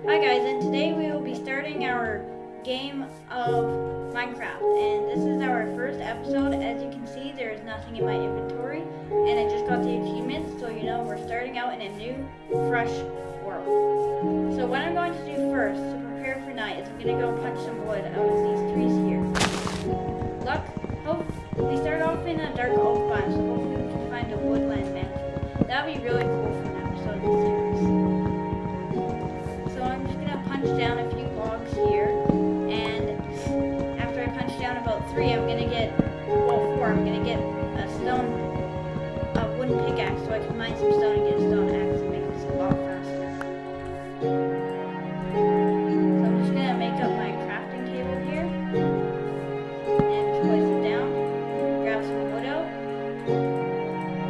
Hi guys, and today we will be starting our game of Minecraft, and this is our first episode. As you can see, there is nothing in my inventory, and I just got the achievements, so you know we're starting out in a new, fresh world. So what I'm going to do first to prepare for night is I'm going to go punch some wood out of these trees here. We start off in a dark oak biome, so hopefully we can find a woodland mansion. That would be really cool for an episode of the series. So I'm just gonna punch down a few logs here, and after I punch down about 3, I'm gonna get, well, 4, I'm gonna get a wooden pickaxe so I can mine some stone and get a stone axe and make this a lot faster. So I'm just gonna make up my crafting table here, and just place it down, grab some wood out,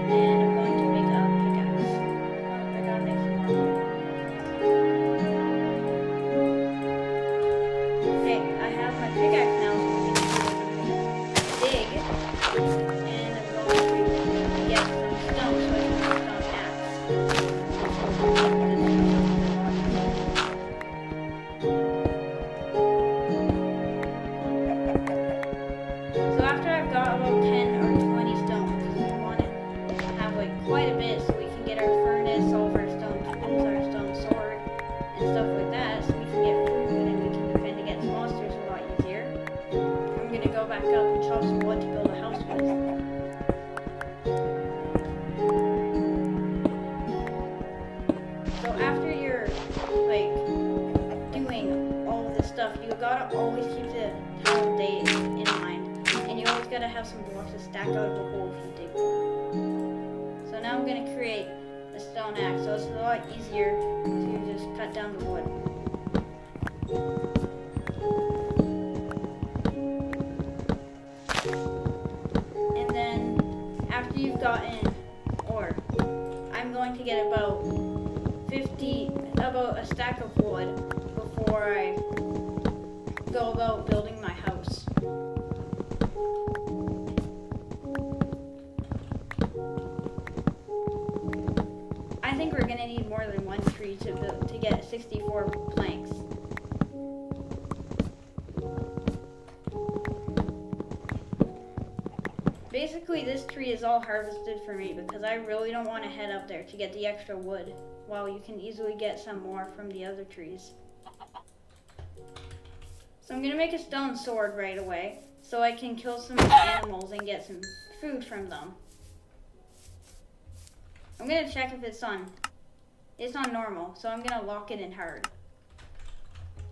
and I'm going to make a pickaxe. I gotta make some more wood. Okay, I have my pickaxe now, so we can dig, and I'm going to get some stone so I can make a stone axe. So after I've got about 10 or 20 stone, because we want to have like quite a bit so we can get our furnace, all of our stone tools, our stone sword, and stuff like that, so we can get food and we can defend against monsters a lot easier. I'm gonna go back up and chop some wood to build a house with. So after you're like doing all of this stuff, you gotta always keep the time of day in mind, and you always gotta have some blocks to stack out of a hole if you dig one. So now I'm gonna create a stone axe, so it's a lot easier to just cut down the wood. And then after you've gotten ore, I'm going to get about a stack of wood before I go about building my house. I think we're gonna need more than one tree to get 64 planks. Basically, this tree is all harvested for me because I really don't want to head up there to get the extra wood, while you can easily get some more from the other trees. So I'm gonna make a stone sword right away so I can kill some animals and get some food from them. I'm gonna check if it's on normal, so I'm gonna lock it in hard,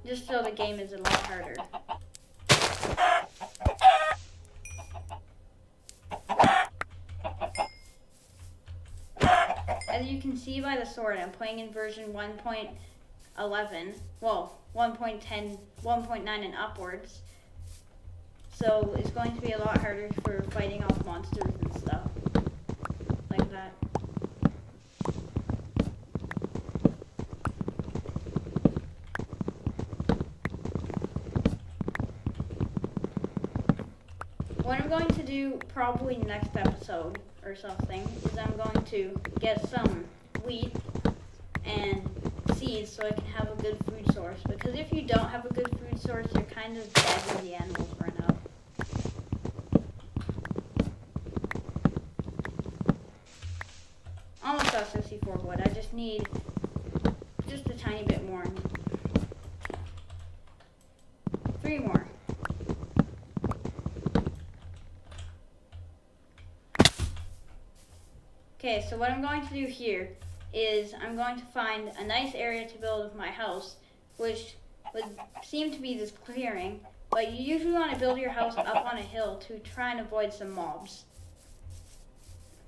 just so the game is a lot harder. As you can see by the sword, I'm playing in version 1.11, well, 1.10, 1.9 and upwards, so it's going to be a lot harder for fighting off monsters and stuff like that. What I'm going to do probably next episode or something is I'm going to get some wheat and seeds so I can have a good food source, because if you don't have a good food source, you're kind of dead when the animals run out. Almost got 64 wood. I just need just a tiny bit more. 3 more. Okay, so what I'm going to do here is I'm going to find a nice area to build my house, which would seem to be this clearing, but you usually want to build your house up on a hill to try and avoid some mobs,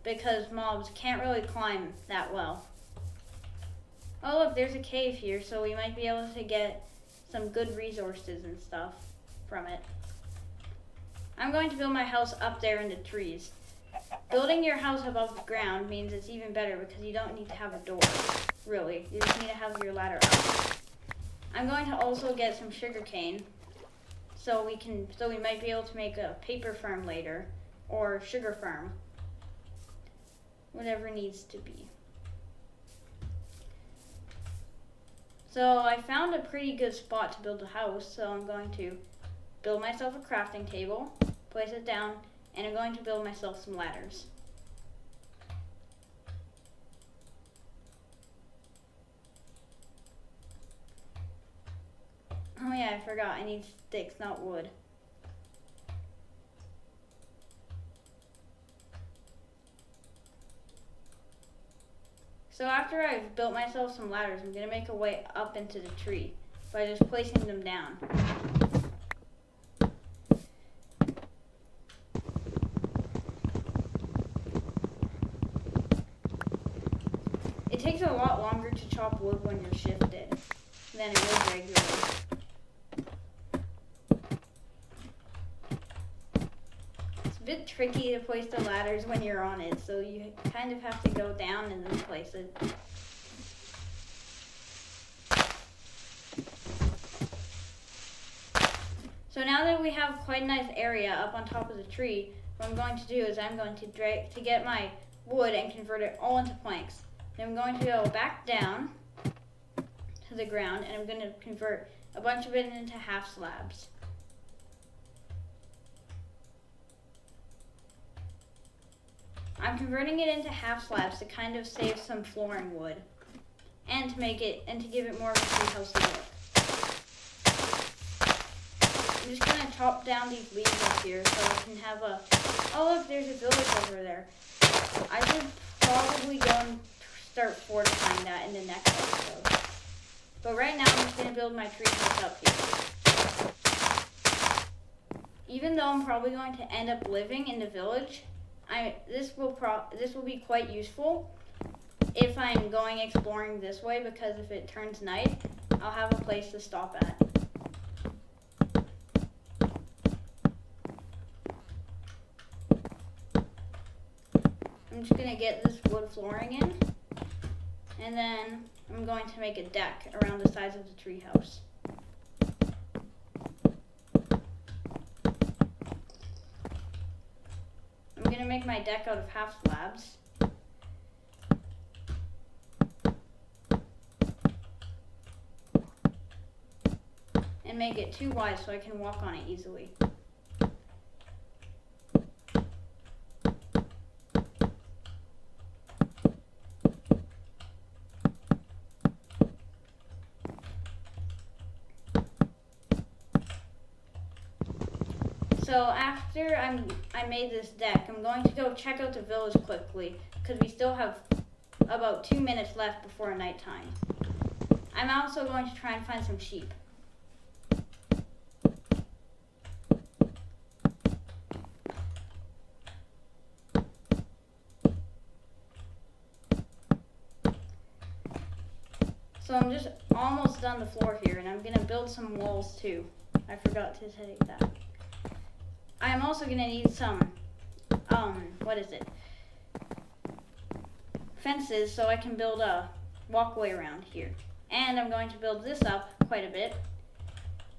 because mobs can't really climb that well. Oh look, there's a cave here, so we might be able to get some good resources and stuff from it. I'm going to build my house up there in the trees. Building your house above the ground means it's even better because you don't need to have a door, really. You just need to have your ladder up. I'm going to also get some sugarcane, so we might be able to make a paper farm later, or sugar farm. Whatever needs to be. So I found a pretty good spot to build a house, so I'm going to build myself a crafting table, place it down, and I'm going to build myself some ladders. Oh yeah, I forgot, I need sticks, not wood. So after I've built myself some ladders, I'm going to make a way up into the tree by just placing them down. It takes a lot longer to chop wood when you're shifted than it would regularly. It's a bit tricky to place the ladders when you're on it, so you kind of have to go down and then place it. So now that we have quite a nice area up on top of the tree, what I'm going to do is I'm going to get my wood and convert it all into planks. Then I'm going to go back down to the ground and I'm going to convert a bunch of it into half slabs. I'm converting it into half slabs to kind of save some flooring wood and to give it more of a treehouse look. I'm just going to chop down these leaves up here so I can have a... Oh look, there's a village over there. I should probably go and start fortifying that in the next episode. But right now I'm just going to build my tree house up here. Even though I'm probably going to end up living in the village, this will be quite useful if I'm going exploring this way, because if it turns night, I'll have a place to stop at. I'm just going to get this wood flooring in, and then I'm going to make a deck around the sides of the treehouse. I'm going to make my deck out of half slabs. And make it too wide so I can walk on it easily. So after I made this deck, I'm going to go check out the village quickly because we still have about 2 minutes left before nighttime. I'm also going to try and find some sheep. So I'm just almost done the floor here, and I'm going to build some walls too. I forgot to say that. I'm also going to need some, fences so I can build a walkway around here. And I'm going to build this up quite a bit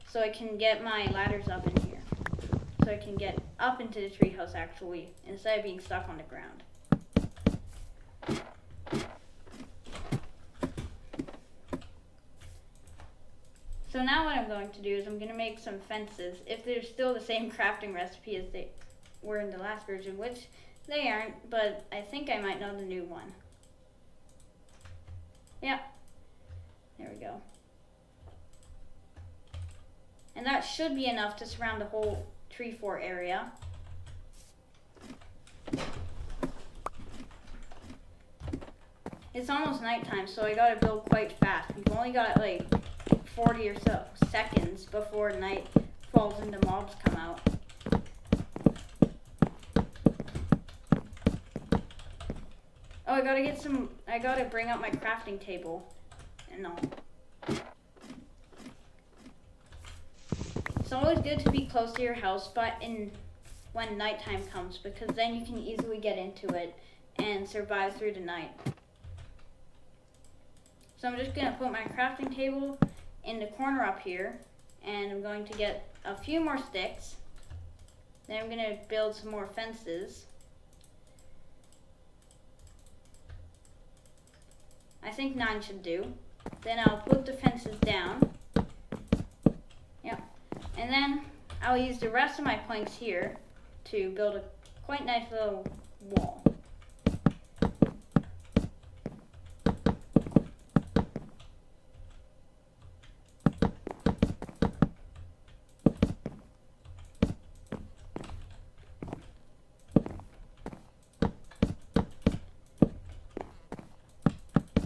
so I can get my ladders up in here. So I can get up into the treehouse actually, instead of being stuck on the ground. So now what I'm going to do is I'm going to make some fences, if they're still the same crafting recipe as they were in the last version, which they aren't, but I think I might know the new one. Yeah, there we go. And that should be enough to surround the whole tree fort area. It's almost nighttime, so I gotta build quite fast. We've only got like 40 or so seconds before night falls and the mobs come out. Oh, I gotta bring out my crafting table and all. It's always good to be close to your house, but when nighttime comes, because then you can easily get into it and survive through the night. So I'm just gonna put my crafting table in the corner up here, and I'm going to get a few more sticks. Then I'm going to build some more fences. I think 9 should do. Then I'll put the fences down. Yep. And then I'll use the rest of my planks here to build a quite nice little wall.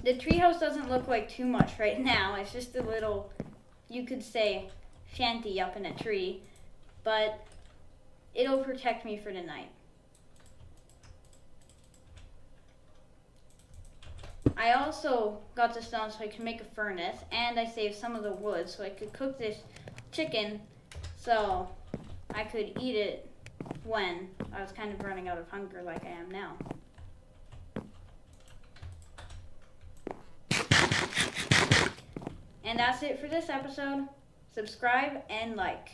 The treehouse doesn't look like too much right now. It's just a little, you could say, shanty up in a tree, but it'll protect me for the night. I also got this done so I could make a furnace, and I saved some of the wood so I could cook this chicken so I could eat it when I was kind of running out of hunger like I am now. And that's it for this episode. Subscribe and like.